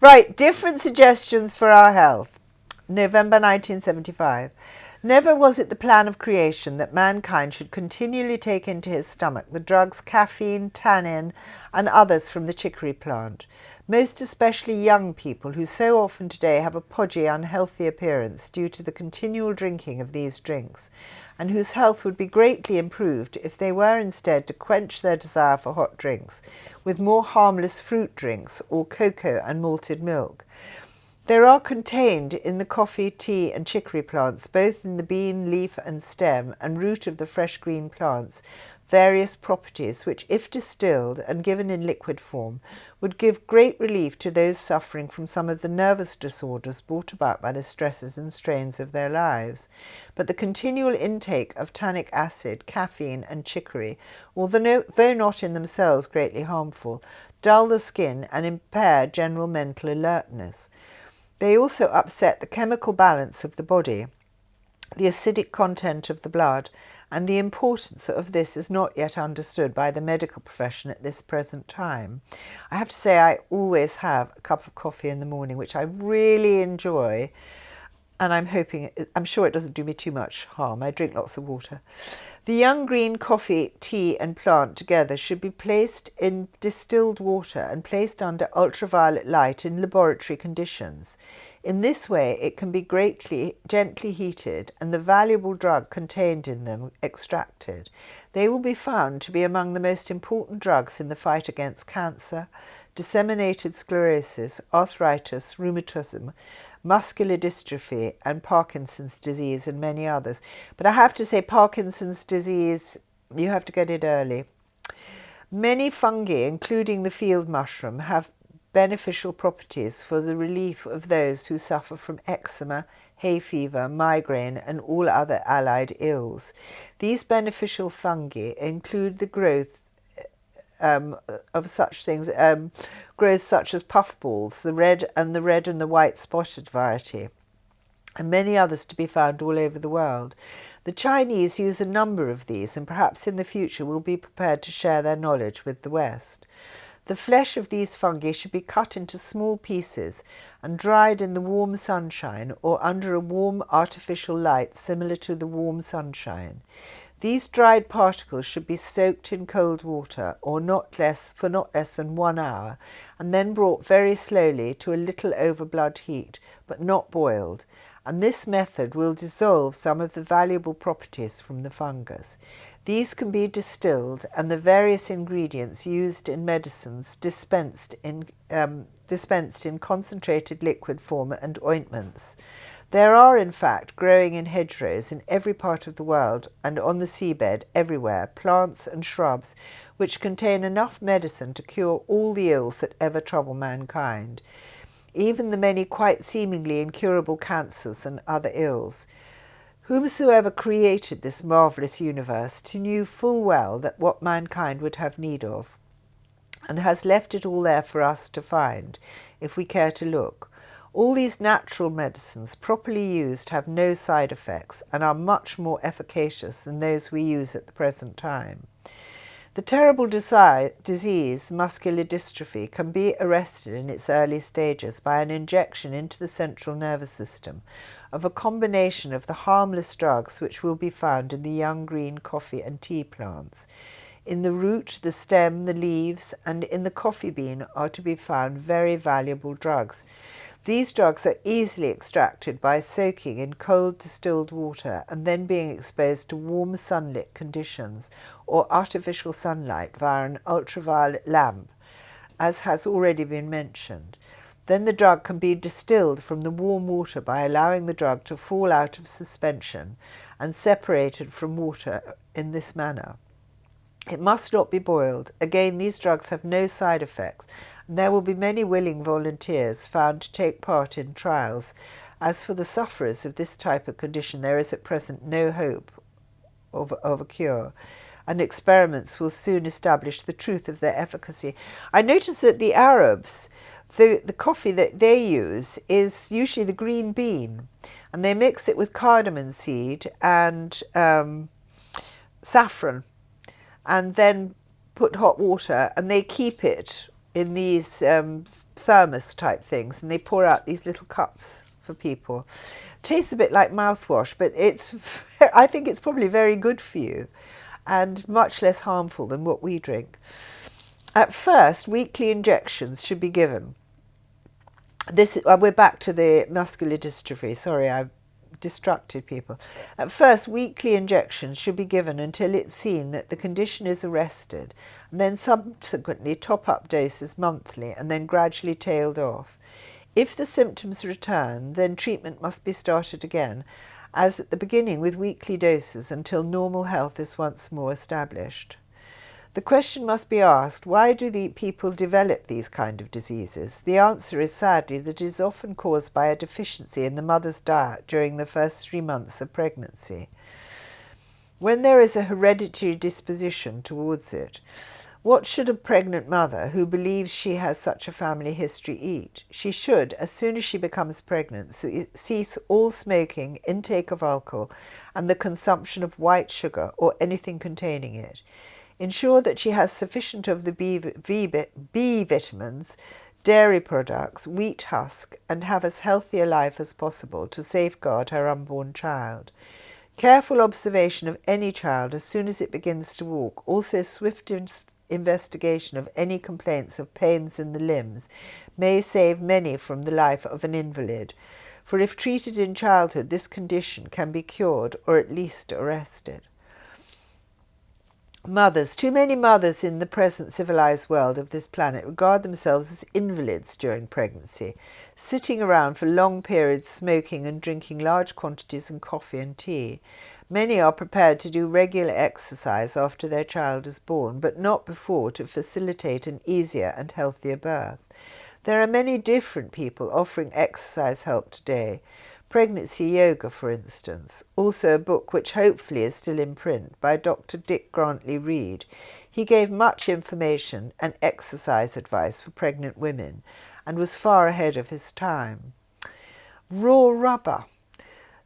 Right, different suggestions for our health. November 1975. Never was it the plan of creation that mankind should continually take into his stomach the drugs caffeine, tannin, and others from the chicory plant, most especially young people who so often today have a podgy, unhealthy appearance due to the continual drinking of these drinks, and whose health would be greatly improved if they were instead to quench their desire for hot drinks with more harmless fruit drinks or cocoa and malted milk. There are contained in the coffee, tea and chicory plants, both in the bean, leaf and stem and root of the fresh green plants, various properties which, if distilled and given in liquid form, would give great relief to those suffering from some of the nervous disorders brought about by the stresses and strains of their lives. But the continual intake of tannic acid, caffeine and chicory, though not in themselves greatly harmful, dull the skin and impair general mental alertness. They also upset the chemical balance of the body, the acidic content of the blood, and the importance of this is not yet understood by the medical profession at this present time. I have to say I always have a cup of coffee in the morning, which I really enjoy, and I'm sure it doesn't do me too much harm. I drink lots of water. The young green coffee, tea and plant together should be placed in distilled water and placed under ultraviolet light in laboratory conditions. In this way it can be gently heated and the valuable drug contained in them extracted. They will be found to be among the most important drugs in the fight against cancer, disseminated sclerosis, arthritis, rheumatism, muscular dystrophy and Parkinson's disease and many others. But I have to say Parkinson's disease, you have to get it early. Many fungi, including the field mushroom, have beneficial properties for the relief of those who suffer from eczema, hay fever, migraine and all other allied ills. These beneficial fungi include the growth of such things, growths such as puffballs, the red and the white spotted variety, and many others to be found all over the world. The Chinese use a number of these and perhaps in the future will be prepared to share their knowledge with the West. The flesh of these fungi should be cut into small pieces and dried in the warm sunshine or under a warm artificial light similar to the warm sunshine. These dried particles should be soaked in cold water for not less than 1 hour and then brought very slowly to a little over blood heat, but not boiled, and this method will dissolve some of the valuable properties from the fungus. These can be distilled and the various ingredients used in medicines dispensed in concentrated liquid form and ointments. There are, in fact, growing in hedgerows in every part of the world and on the seabed everywhere, plants and shrubs which contain enough medicine to cure all the ills that ever trouble mankind, even the many quite seemingly incurable cancers and other ills. Whomsoever created this marvellous universe knew full well that what mankind would have need of, and has left it all there for us to find, if we care to look. All these natural medicines, properly used, have no side effects and are much more efficacious than those we use at the present time. The terrible disease, muscular dystrophy, can be arrested in its early stages by an injection into the central nervous system of a combination of the harmless drugs which will be found in the young green coffee and tea plants. In the root, the stem, the leaves, and in the coffee bean are to be found very valuable drugs. These drugs are easily extracted by soaking in cold distilled water and then being exposed to warm sunlit conditions or artificial sunlight via an ultraviolet lamp, as has already been mentioned. Then the drug can be distilled from the warm water by allowing the drug to fall out of suspension and separated from water in this manner. It must not be boiled. Again, these drugs have no side effects, and there will be many willing volunteers found to take part in trials. As for the sufferers of this type of condition, there is at present no hope of a cure, and experiments will soon establish the truth of their efficacy. I notice that the Arabs, the coffee that they use is usually the green bean, and they mix it with cardamom seed and saffron, and then put hot water, and they keep it in these thermos type things, and they pour out these little cups for people. Tastes a bit like mouthwash, but I think it's probably very good for you and much less harmful than what we drink. At first, weekly injections should be given. We're back to the muscular dystrophy. Sorry, I've distracted people. At first, weekly injections should be given until it's seen that the condition is arrested, and then subsequently top-up doses monthly and then gradually tailed off. If the symptoms return, then treatment must be started again, as at the beginning with weekly doses until normal health is once more established. The question must be asked, why do the people develop these kind of diseases? The answer is sadly that it is often caused by a deficiency in the mother's diet during the first 3 months of pregnancy. When there is a hereditary disposition towards it, what should a pregnant mother who believes she has such a family history eat? She should, as soon as she becomes pregnant, cease all smoking, intake of alcohol, and the consumption of white sugar or anything containing it. Ensure that she has sufficient of the B vitamins, dairy products, wheat husk, and have as healthy a life as possible to safeguard her unborn child. Careful observation of any child as soon as it begins to walk, also swift investigation of any complaints of pains in the limbs, may save many from the life of an invalid, for if treated in childhood, this condition can be cured or at least arrested. Mothers. Too many mothers in the present civilized world of this planet regard themselves as invalids during pregnancy, sitting around for long periods smoking and drinking large quantities of coffee and tea. Many are prepared to do regular exercise after their child is born, but not before, to facilitate an easier and healthier birth. There are many different people offering exercise help today. Pregnancy Yoga, for instance, also a book which hopefully is still in print by Dr. Dick Grantley Reed. He gave much information and exercise advice for pregnant women and was far ahead of his time. Raw rubber.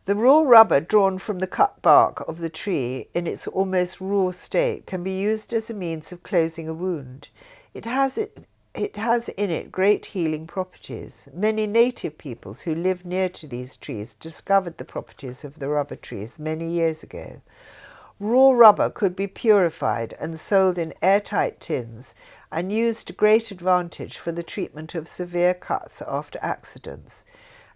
The raw rubber drawn from the cut bark of the tree in its almost raw state can be used as a means of closing a wound. It has in it great healing properties. Many native peoples who live near to these trees discovered the properties of the rubber trees many years ago. Raw rubber could be purified and sold in airtight tins and used to great advantage for the treatment of severe cuts after accidents.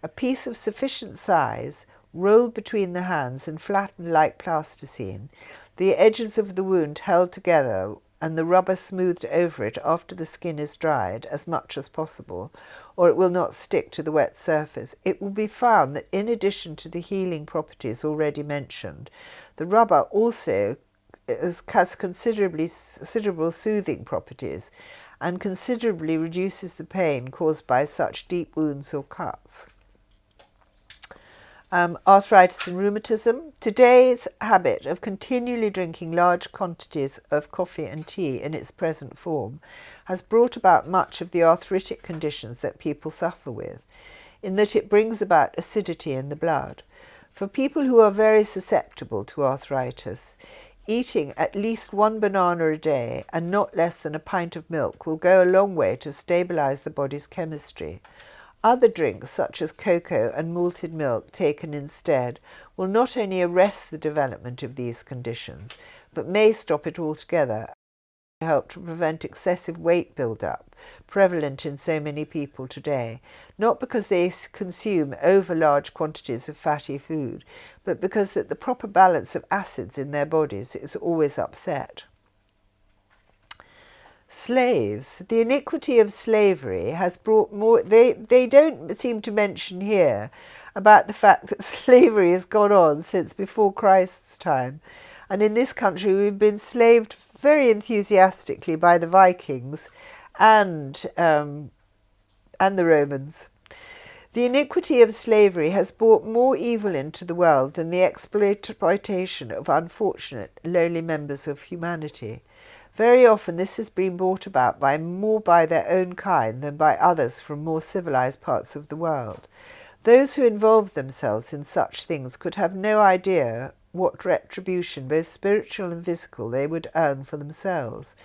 A piece of sufficient size, rolled between the hands and flattened like plasticine, the edges of the wound held together and the rubber smoothed over it after the skin is dried as much as possible, or it will not stick to the wet surface. It will be found that in addition to the healing properties already mentioned, the rubber also has considerable soothing properties and considerably reduces the pain caused by such deep wounds or cuts. Arthritis and rheumatism. Today's habit of continually drinking large quantities of coffee and tea in its present form has brought about much of the arthritic conditions that people suffer with, in that it brings about acidity in the blood. For people who are very susceptible to arthritis, eating at least 1 banana a day and not less than a pint of milk will go a long way to stabilize the body's chemistry. Other drinks, such as cocoa and malted milk taken instead, will not only arrest the development of these conditions, but may stop it altogether and help to prevent excessive weight build-up, prevalent in so many people today, not because they consume over-large quantities of fatty food, but because that the proper balance of acids in their bodies is always upset. Slaves. The iniquity of slavery has brought more... They don't seem to mention here about the fact that slavery has gone on since before Christ's time. And in this country we've been slaved very enthusiastically by the Vikings and the Romans. The iniquity of slavery has brought more evil into the world than the exploitation of unfortunate, lowly members of humanity. Very often this has been brought about more by their own kind than by others from more civilized parts of the world. Those who involve themselves in such things could have no idea what retribution, both spiritual and physical, they would earn for themselves.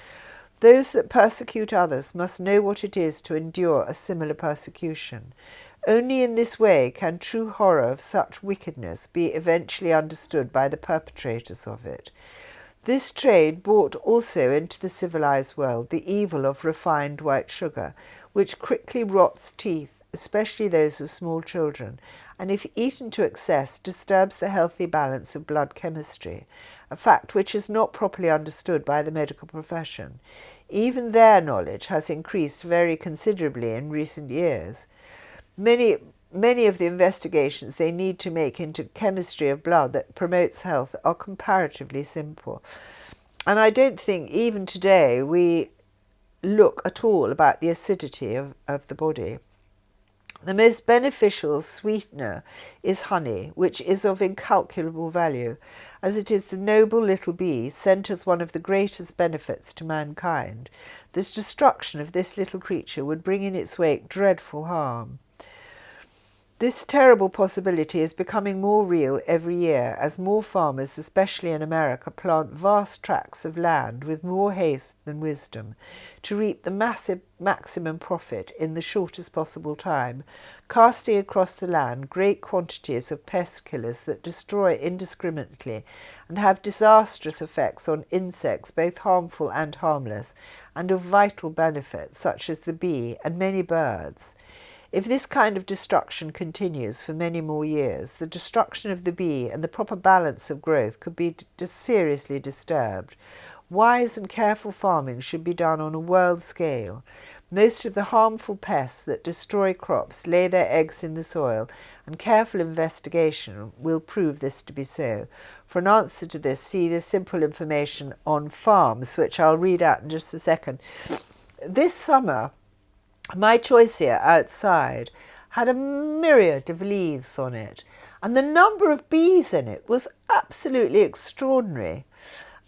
Those that persecute others must know what it is to endure a similar persecution. Only in this way can true horror of such wickedness be eventually understood by the perpetrators of it. This trade brought also into the civilized world the evil of refined white sugar, which quickly rots teeth, especially those of small children, and if eaten to excess disturbs the healthy balance of blood chemistry, a fact which is not properly understood by the medical profession. Even their knowledge has increased very considerably in recent years. Many of the investigations they need to make into chemistry of blood that promotes health are comparatively simple. And I don't think even today we look at all about the acidity of the body. The most beneficial sweetener is honey, which is of incalculable value, as it is the noble little bee sent as one of the greatest benefits to mankind. This destruction of this little creature would bring in its wake dreadful harm. This terrible possibility is becoming more real every year as more farmers, especially in America, plant vast tracts of land with more haste than wisdom to reap the maximum profit in the shortest possible time, casting across the land great quantities of pest killers that destroy indiscriminately and have disastrous effects on insects, both harmful and harmless, and of vital benefit, such as the bee and many birds. If this kind of destruction continues for many more years, the destruction of the bee and the proper balance of growth could be seriously disturbed. Wise and careful farming should be done on a world scale. Most of the harmful pests that destroy crops lay their eggs in the soil, and careful investigation will prove this to be so. For an answer to this, see the simple information on farms, which I'll read out in just a second. This summer, my choicea outside had a myriad of leaves on it, and the number of bees in it was absolutely extraordinary.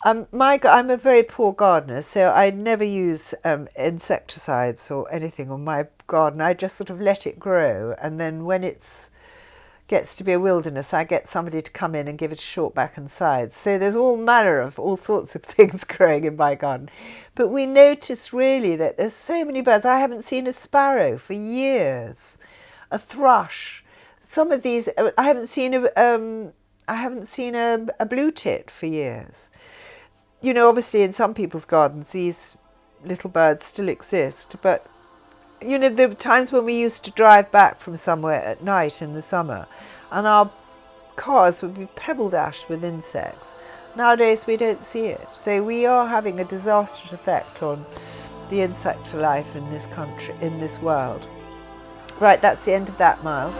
I'm a very poor gardener, so I never use insecticides or anything on my garden. I just sort of let it grow, and then when it gets to be a wilderness, I get somebody to come in and give it a short back and sides. So there's all sorts of things growing in my garden. But we notice really that there's so many birds. I haven't seen a sparrow for years, a thrush. Some of these, I haven't seen a blue tit for years. You know, obviously in some people's gardens these little birds still exist, but you know, there were times when we used to drive back from somewhere at night in the summer and our cars would be pebble dashed with insects. Nowadays we don't see it. So we are having a disastrous effect on the insect life in this country, in this world. Right, that's the end of that, Miles.